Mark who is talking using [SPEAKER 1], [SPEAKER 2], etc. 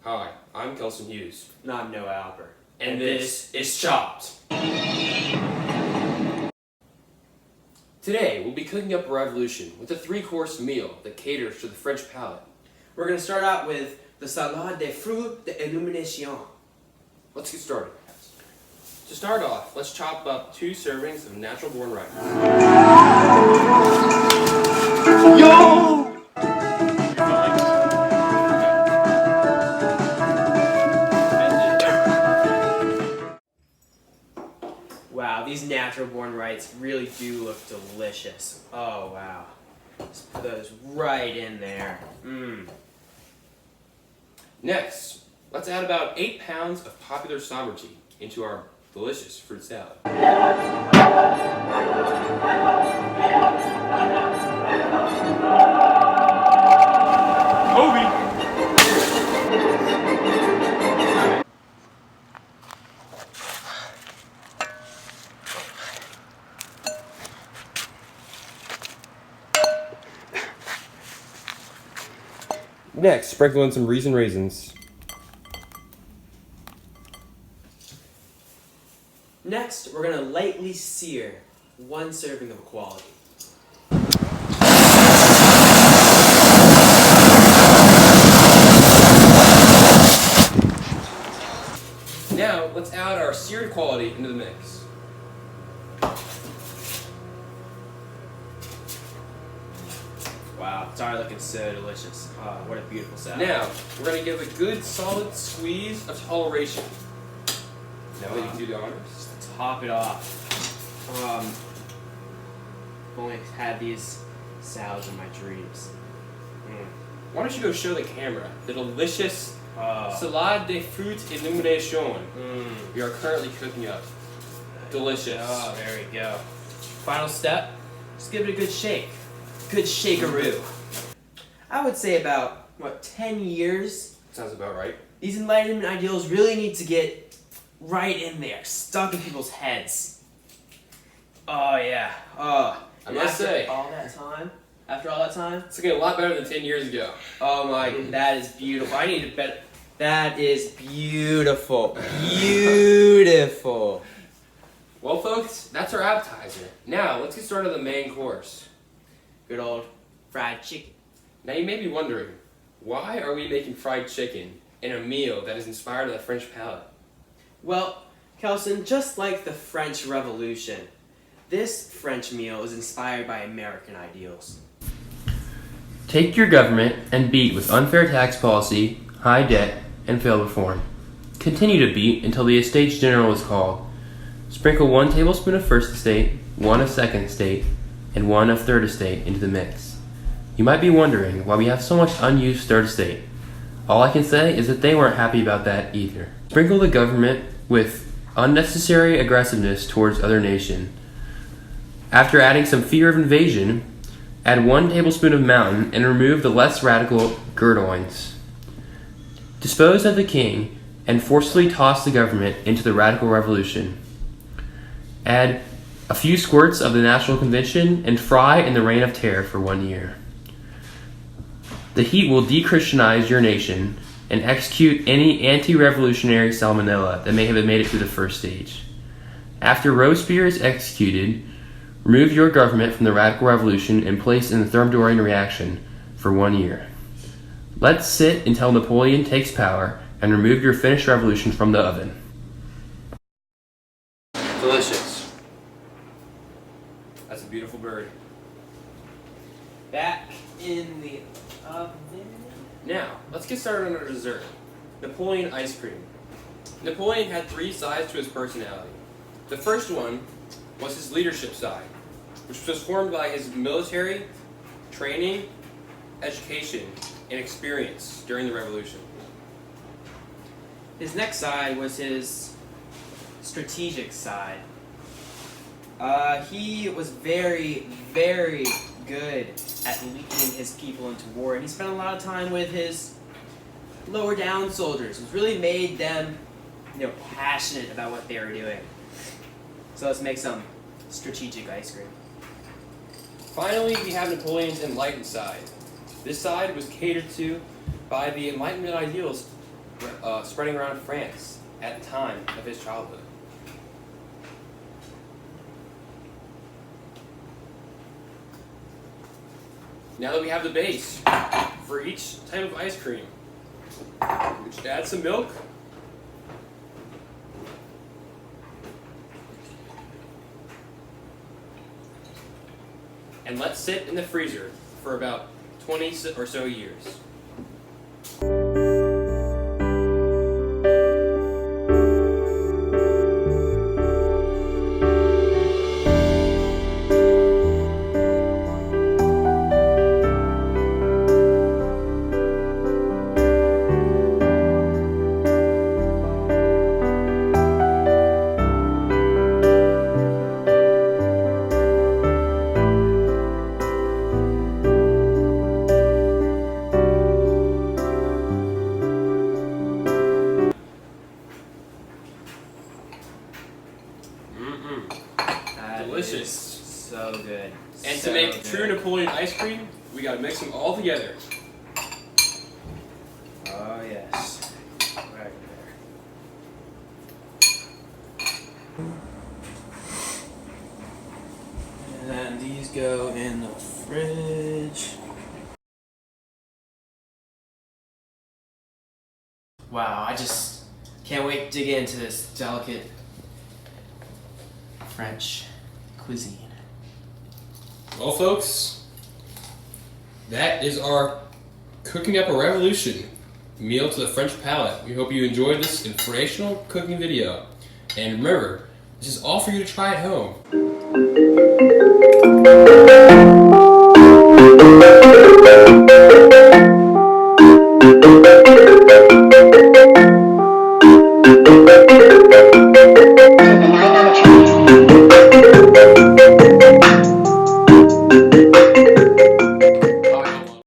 [SPEAKER 1] Hi, I'm Kelson Hughes.
[SPEAKER 2] And I'm Noah Alper.
[SPEAKER 1] And this is Chopped. Today, we'll be cooking up a revolution with a 3-course meal that caters to the French palate.
[SPEAKER 2] We're going to start out with the salade des fruits d'illumination.
[SPEAKER 1] Let's get started. To start off, let's chop up 2 servings of natural born rice.
[SPEAKER 3] Yo!
[SPEAKER 2] Wow, these natural born rice really do look delicious. Oh, wow. Just put those right in there.
[SPEAKER 1] Next, let's add about 8 pounds of popular sovereignty into our delicious fruit salad. Next, sprinkle in some raisins.
[SPEAKER 2] Next, we're going to lightly sear 1 serving of equality.
[SPEAKER 1] Now, let's add our seared quality into the mix.
[SPEAKER 2] Wow, it's already looking so delicious. Oh, what a beautiful salad.
[SPEAKER 1] Now, we're going to give a good solid squeeze of toleration. Now you can do the honors.
[SPEAKER 2] Just to top it off. I've only had these salads in my dreams.
[SPEAKER 1] Why don't you go show the camera the delicious salade des fruits illumination we are currently cooking up. Delicious.
[SPEAKER 2] Oh, there we go. Final step, just give it a good shake. Good shakeroo. I would say about, 10 years?
[SPEAKER 1] Sounds about right.
[SPEAKER 2] These Enlightenment ideals really need to get right in there, stuck in people's heads. Oh, yeah. Oh.
[SPEAKER 1] I must say.
[SPEAKER 2] After all that time?
[SPEAKER 1] It's looking a lot better than 10 years ago.
[SPEAKER 2] Oh my, that is beautiful. I need to bet. That is beautiful. Beautiful.
[SPEAKER 1] Well, folks, that's our appetizer. Now, let's get started on the main course.
[SPEAKER 2] Good old fried chicken.
[SPEAKER 1] Now, you may be wondering, why are we making fried chicken in a meal that is inspired by the French palate?
[SPEAKER 2] Well, Kelson, just like the French Revolution, this French meal is inspired by American ideals.
[SPEAKER 4] Take your government and beat with unfair tax policy, high debt, and failed reform. Continue to beat until the Estates General is called. Sprinkle 1 tablespoon of First Estate, 1 of Second Estate, and 1 of Third Estate into the mix. You might be wondering why we have so much unused Third Estate. All I can say is that they weren't happy about that either. Sprinkle the government with unnecessary aggressiveness towards other nation. After adding some fear of invasion, add 1 tablespoon of Mountain and remove the less radical Gurdoins. Dispose of the king and forcefully toss the government into the radical revolution. Add a few squirts of the National Convention and fry in the reign of terror for 1 year. The heat will de-Christianize your nation and execute any anti-revolutionary salmonella that may have made it through the first stage. After Robespierre is executed, remove your government from the radical revolution and place in the Thermidorian reaction for 1 year. Let's sit until Napoleon takes power and remove your finished revolution from the oven.
[SPEAKER 1] Delicious. That's a beautiful bird.
[SPEAKER 2] Back in the oven.
[SPEAKER 1] Now, let's get started on our dessert. Napoleon ice cream. Napoleon had 3 sides to his personality. The first one was his leadership side, which was formed by his military, training, education, and experience during the revolution.
[SPEAKER 2] His next side was his strategic side. He was very, very good at leading his people into war, and he spent a lot of time with his lower down soldiers. It really made them, passionate about what they were doing. So let's make some strategic ice cream.
[SPEAKER 1] Finally, we have Napoleon's enlightened side. This side was catered to by the Enlightenment ideals spreading around France at the time of his childhood. Now that we have the base for each type of ice cream, we should add some milk. And let's sit in the freezer for about 20 or so years. Delicious.
[SPEAKER 2] So good.
[SPEAKER 1] And
[SPEAKER 2] So
[SPEAKER 1] to make
[SPEAKER 2] good.
[SPEAKER 1] true Napoleon ice cream, we gotta mix them all together.
[SPEAKER 2] Oh yes. Right there. And then these go in the fridge. Wow, I just can't wait to dig into this delicate French cuisine.
[SPEAKER 1] Well, folks, that is our Cooking Up a Revolution meal to the French palate. We hope you enjoyed this informational cooking video. And remember, this is all for you to try at home.